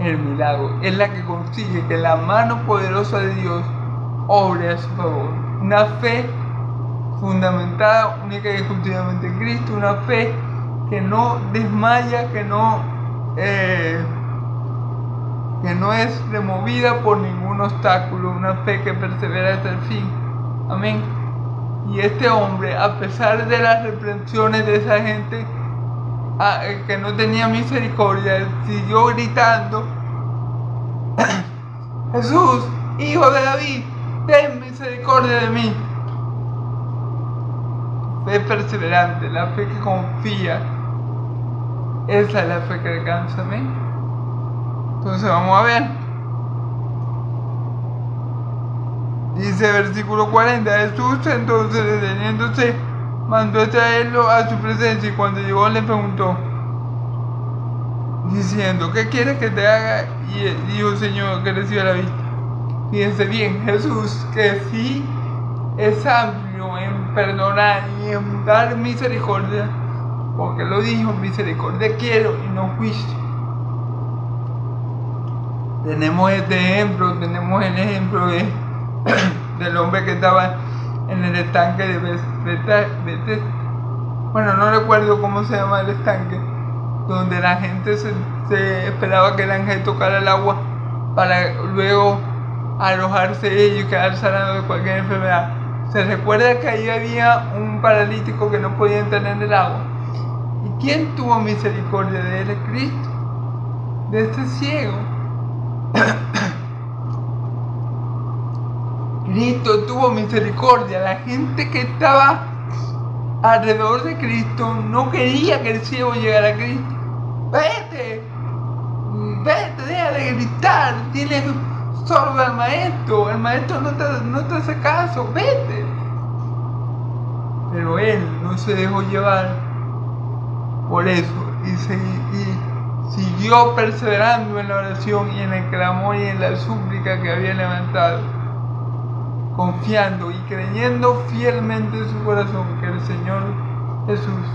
el milagro, es la que consigue que la mano poderosa de Dios obre a su favor. Una fe fundamentada única y exclusivamente en Cristo, una fe que no desmaya, que no es removida por ningún obstáculo, una fe que persevera hasta el fin. Amén. Y este hombre, a pesar de las reprensiones de esa gente que no tenía misericordia, siguió gritando, Jesús, hijo de David, ten misericordia de mí. Fe perseverante, la fe que confía, esa es la fe que alcanza. Amén. Entonces vamos a ver. Dice versículo 40, Jesús entonces deteniéndose mandó a traerlo a su presencia, y cuando llegó le preguntó diciendo, ¿qué quieres que te haga? Y él dijo, Señor, que reciba la vista. Fíjense bien, Jesús, que sí es amplio en perdonar y en dar misericordia, porque lo dijo, misericordia quiero y no juicio. Tenemos este ejemplo, tenemos el ejemplo del hombre que estaba en el estanque de Bethesda. Bueno, no recuerdo cómo se llama el estanque, donde la gente se esperaba que el ángel tocara el agua para luego arrojarse ellos y quedar sanado de cualquier enfermedad. Se recuerda que ahí había un paralítico que no podía entrar en el agua. ¿Y quién tuvo misericordia de él? Cristo, de este ciego. Cristo tuvo misericordia. La gente que estaba alrededor de Cristo no quería que el ciego llegara a Cristo. Vete, deja de gritar, tienes sordo al maestro, el maestro no te hace caso, vete. Pero él no se dejó llevar por eso y siguió perseverando en la oración y en el clamor y en la súplica que había levantado, confiando y creyendo fielmente en su corazón que el Señor Jesús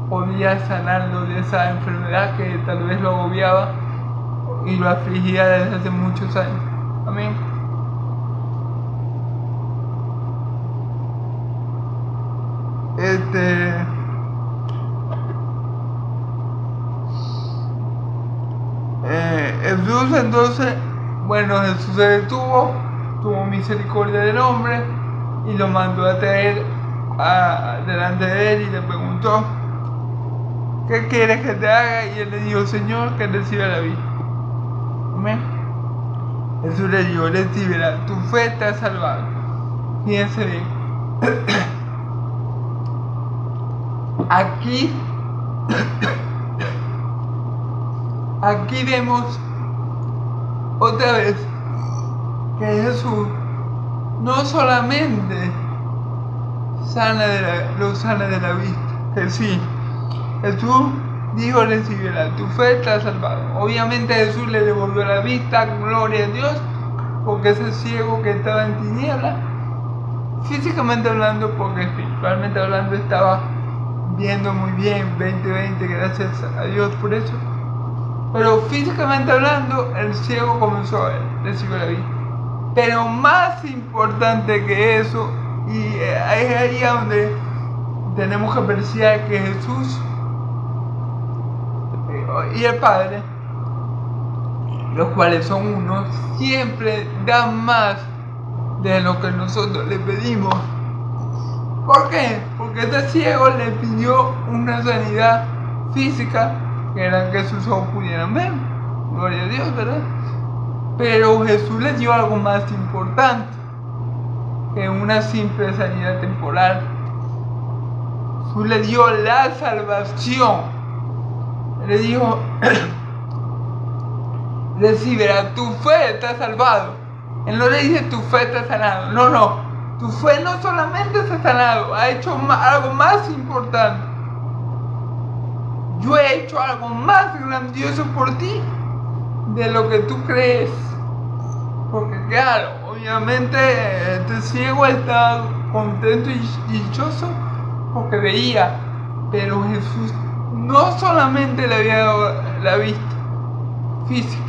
podía sanarlo de esa enfermedad que tal vez lo agobiaba y lo afligía desde hace muchos años. Amén. Jesús entonces, Jesús se detuvo, tuvo misericordia del hombre y lo mandó a traer delante de él y le preguntó: ¿qué quieres que te haga? Y él le dijo: Señor, que reciba la vida. Amén. Jesús le dijo: recíbela, tu fe te ha salvado. Fíjense bien. Aquí vemos otra vez que Jesús no solamente lo sana de la vista, que sí, Jesús dijo: recíbela, tu fe te ha salvado. Obviamente Jesús le devolvió la vista, gloria a Dios, porque ese ciego que estaba en tinieblas, físicamente hablando, porque espiritualmente hablando estaba viendo muy bien, 20/20, gracias a Dios por eso. Pero físicamente hablando, el ciego comenzó a ver, recibió la vista. Pero más importante que eso, y es ahí donde tenemos que apreciar que Jesús y el Padre, los cuales son uno, siempre dan más de lo que nosotros le pedimos. ¿Por qué? Porque este ciego le pidió una sanidad física, que era que sus ojos pudieran ver. Gloria a Dios, ¿verdad? Pero Jesús le dio algo más importante que una simple sanidad temporal. Jesús le dio la salvación. Le dijo: recíbela, tu fe te ha salvado. Él no le dice: tu fe te ha sanado. No. Tu fe no solamente te ha sanado, ha hecho algo más importante. Yo he hecho algo más grandioso por ti de lo que tú crees. Porque claro, obviamente este ciego estaba contento y dichoso porque veía. Pero Jesús no solamente le había dado la vista física,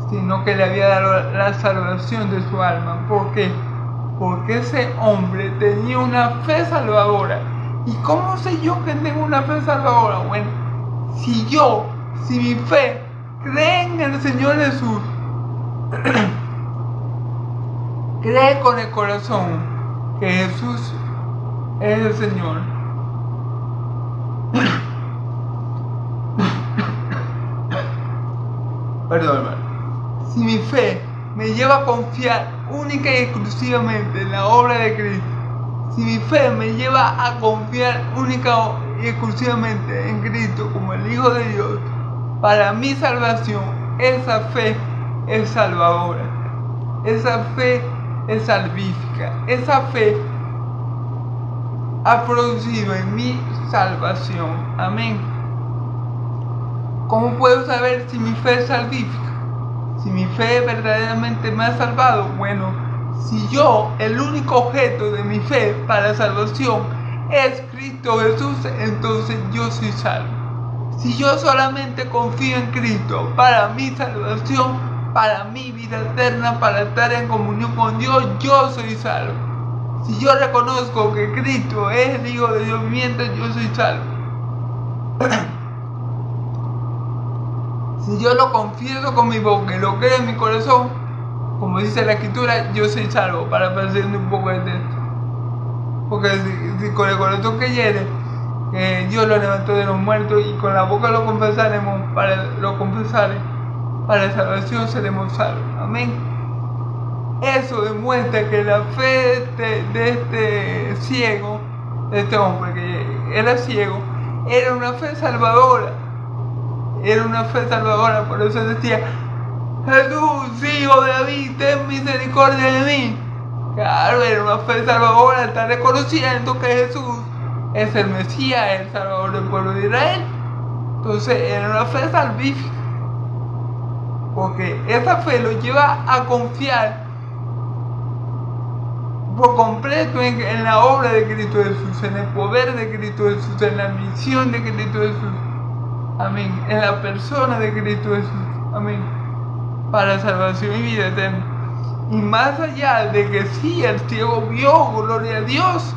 sino que le había dado la salvación de su alma. ¿Por qué? Porque ese hombre tenía una fe salvadora. ¿Y cómo sé yo que tengo una fe salvadora? Bueno, si mi fe cree en el Señor Jesús, cree con el corazón que Jesús es el Señor, perdón, hermano. Si mi fe me lleva a confiar única y exclusivamente en la obra de Cristo, si mi fe me lleva a confiar única y exclusivamente en Cristo como el Hijo de Dios, para mi salvación, esa fe es salvadora, esa fe es salvífica, esa fe ha producido en mi salvación. Amén. ¿Cómo puedo saber si mi fe es salvífica? Si mi fe verdaderamente me ha salvado. Bueno, si el único objeto de mi fe para salvación es Cristo Jesús, entonces yo soy salvo. Si yo solamente confío en Cristo para mi salvación, para mi vida eterna, para estar en comunión con Dios, yo soy salvo. Si yo reconozco que Cristo es el Hijo de Dios viviente, yo soy salvo. Si yo lo confieso con mi boca y lo creo en mi corazón, como dice la Escritura, yo soy salvo, para parecerme un poco de texto. Porque si con el corazón creyere que Dios lo levantó de los muertos y con la boca lo confesaremos, para salvación seremos salvos. Amén. Eso demuestra que la fe de este ciego, de este hombre que era ciego, era una fe salvadora. Era una fe salvadora, por eso decía: Jesús, Hijo de David, ten misericordia de mí. Claro, era una fe salvadora, está reconociendo que Jesús es el Mesías, el Salvador del pueblo de Israel. Entonces era una fe salvífica, porque esa fe lo lleva a confiar por completo en la obra de Cristo Jesús, en el poder de Cristo Jesús, en la misión de Cristo Jesús. Amén. En la persona de Cristo Jesús. Amén. Para salvación y vida eterna. Y más allá de que sí, el ciego vio, gloria a Dios,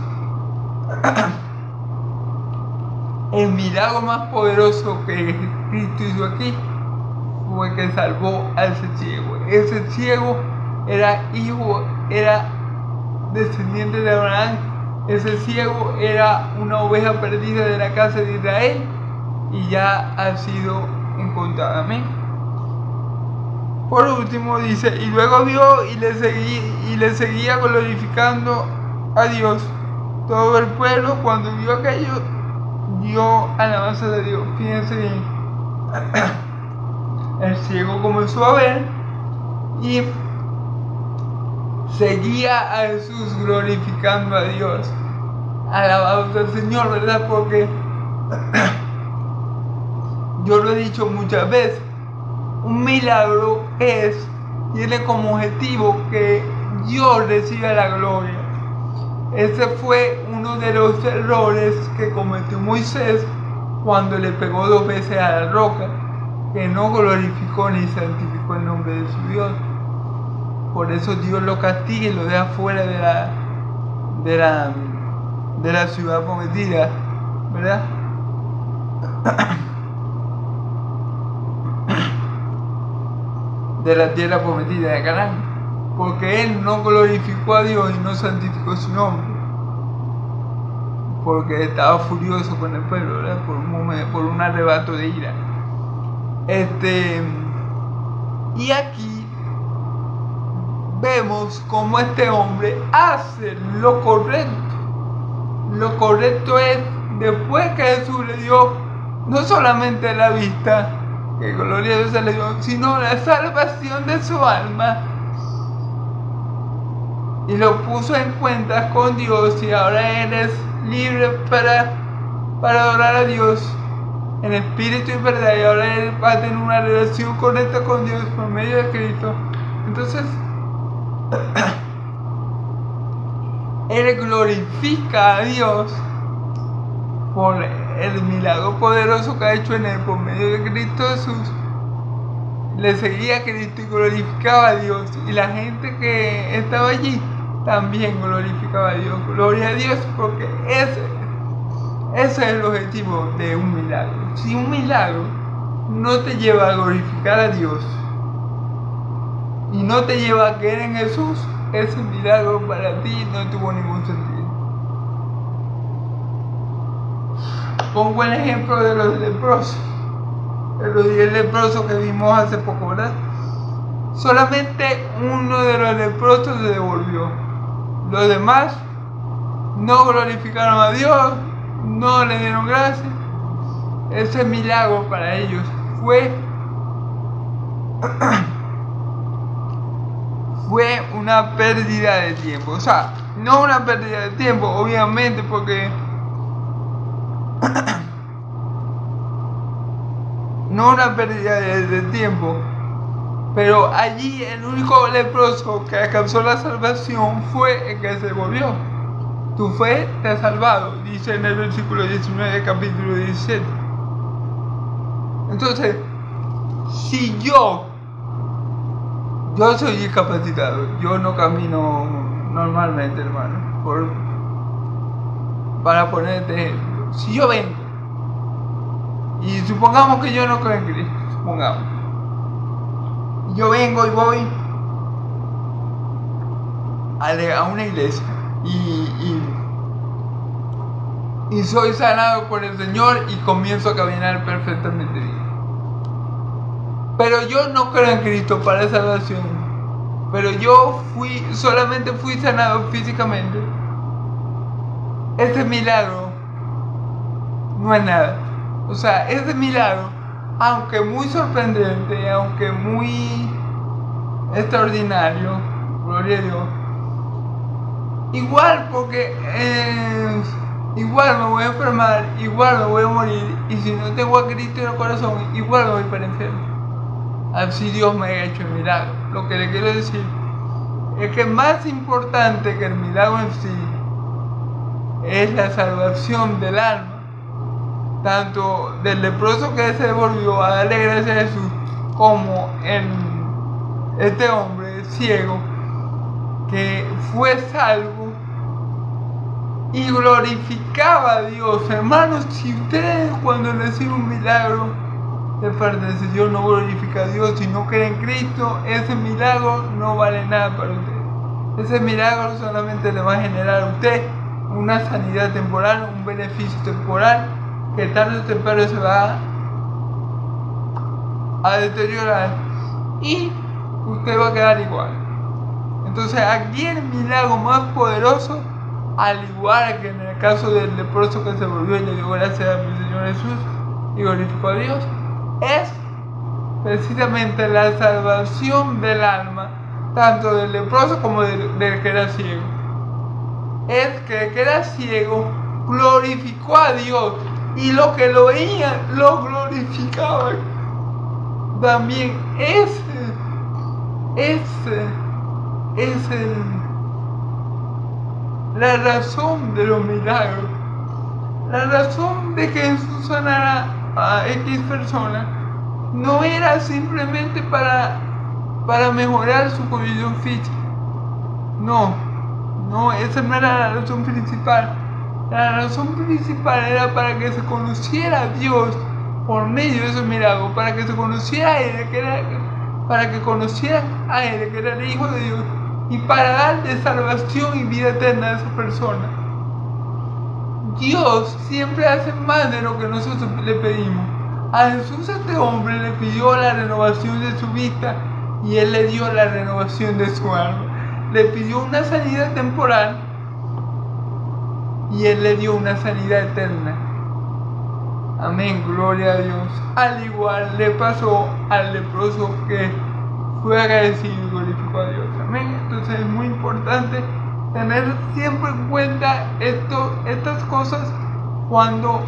el milagro más poderoso que Cristo hizo aquí fue que salvó a ese ciego. Ese ciego era descendiente de Abraham. Ese ciego era una oveja perdida de la casa de Israel y ya ha sido encontrada. Amén. Por último dice, y luego vio y le seguía glorificando a Dios. Todo el pueblo, cuando vio aquello, dio alabanza de Dios. Fíjense bien. El ciego comenzó a ver y seguía a Jesús glorificando a Dios. Alabado sea el Señor, ¿verdad? Porque yo lo he dicho muchas veces. Un milagro tiene como objetivo que Dios reciba la gloria. Ese fue uno de los errores que cometió Moisés cuando le pegó 2 veces a la roca, que no glorificó ni santificó el nombre de su Dios. Por eso Dios lo castiga y lo deja fuera de la ciudad prometida, ¿verdad? De la tierra prometida de Canaán, porque él no glorificó a Dios y no santificó su nombre, porque estaba furioso con el pueblo, ¿verdad? Por un arrebato de ira. Y aquí vemos cómo este hombre hace lo correcto. Lo correcto es, después que Jesús le dio no solamente la vista, que gloria a Dios se le dio, sino la salvación de su alma, y lo puso en cuentas con Dios, y ahora él es libre para adorar a Dios en espíritu y verdad, y ahora él va a tener una relación correcta con Dios por medio de Cristo. Entonces él glorifica a Dios por el milagro poderoso que ha hecho en él por medio de Cristo Jesús. Le seguía a Cristo y glorificaba a Dios, y la gente que estaba allí también glorificaba a Dios. Gloria a Dios, porque ese es el objetivo de un milagro. Si un milagro no te lleva a glorificar a Dios y no te lleva a creer en Jesús, ese milagro para ti no tuvo ningún sentido. Pongo el ejemplo de los leprosos, de los 10 leprosos que vimos hace poco, ¿verdad? Solamente uno de los leprosos se devolvió. Los demás no glorificaron a Dios, no le dieron gracias. Ese milagro para ellos fue una pérdida de tiempo. O sea, no una pérdida de tiempo, obviamente, porque no una pérdida de tiempo, pero allí el único leproso que alcanzó la salvación fue el que se volvió. Tu fe te ha salvado, dice en el versículo 19 del capítulo 17. Entonces, si yo soy discapacitado, yo no camino normalmente, hermano, para ponerte ejemplo. Si yo vengo, y supongamos que yo no creo en Cristo, supongamos, yo vengo y voy a una iglesia y soy sanado por el Señor y comienzo a caminar perfectamente bien. Pero yo no creo en Cristo para salvación, pero yo solamente fui sanado físicamente. Ese milagro no es nada. O sea, ese milagro, aunque muy sorprendente, aunque muy extraordinario, gloria a Dios, igual, porque igual me voy a enfermar, igual me voy a morir, y si no tengo a Cristo en el corazón, igual me voy para el infierno. Así Dios me ha hecho el milagro. Lo que le quiero decir es que más importante que el milagro en sí es la salvación del alma, tanto del leproso que se devolvió a darle gracias a Jesús, como este hombre ciego que fue salvo y glorificaba a Dios. Hermanos, si ustedes cuando reciben un milagro de parte del Señor no glorifica a Dios, si no cree en Cristo, ese milagro no vale nada para usted. Ese milagro solamente le va a generar a usted una sanidad temporal, un beneficio temporal, que tarde o temprano se va a deteriorar y usted va a quedar igual. Entonces aquí el milagro más poderoso, al igual que en el caso del leproso que se volvió y le dio gracias a mi Señor Jesús y glorificó a Dios, es precisamente la salvación del alma, tanto del leproso como del que era ciego. Es que el que era ciego glorificó a Dios y lo que lo veía lo glorificaba. También la razón de los milagros. La razón de que Jesús sanara a X persona no era simplemente para mejorar su condición física. No, esa no era la razón principal. La razón principal era para que se conociera a Dios por medio de esos milagros, para que se conociera a Él, para que conocieran a Él, que era el Hijo de Dios, y para darle salvación y vida eterna a esa persona. Dios siempre hace más de lo que nosotros le pedimos. A Jesús, este hombre, le pidió la renovación de su vista y Él le dio la renovación de su alma. Le pidió una sanidad temporal y Él le dio una sanidad eterna. Amén, gloria a Dios. Al igual le pasó al leproso que fue agradecido y glorificó a Dios. Amén. Entonces es muy importante tener siempre en cuenta estas cosas cuando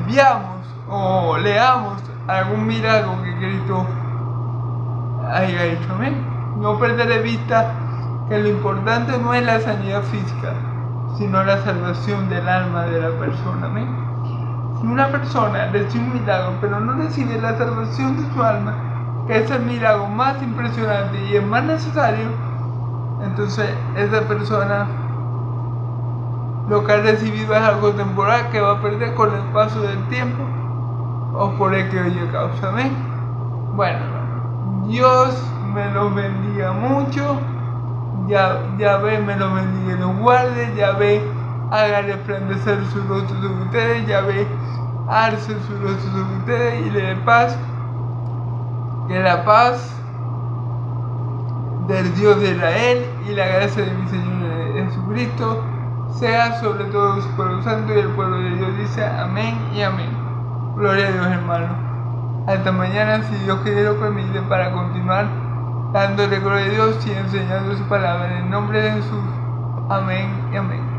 veamos o leamos algún milagro que Cristo haya hecho. Amén. No perder de vista que lo importante no es la sanidad física, sino la salvación del alma de la persona. Amén. Si una persona recibe un milagro, pero no recibe la salvación de su alma, que es el milagro más impresionante y el más necesario, entonces esa persona lo que ha recibido es algo temporal que va a perder con el paso del tiempo o por el que oye causa. Amén. Bueno, Dios me los bendiga mucho. Yahvé me los bendiga y los guarde. Yahvé haga resplandecer su rostro sobre ustedes. Yahvé alce su rostro sobre ustedes y le dé paz. Que la paz del Dios de Israel y la gracia de mi Señor Jesucristo sea sobre todo su pueblo santo, y el pueblo de Dios dice amén y amén. Gloria a Dios, hermano. Hasta mañana, si Dios quiere lo permite, para continuar dándole gloria a Dios y enseñando su palabra. En el nombre de Jesús. Amén y amén.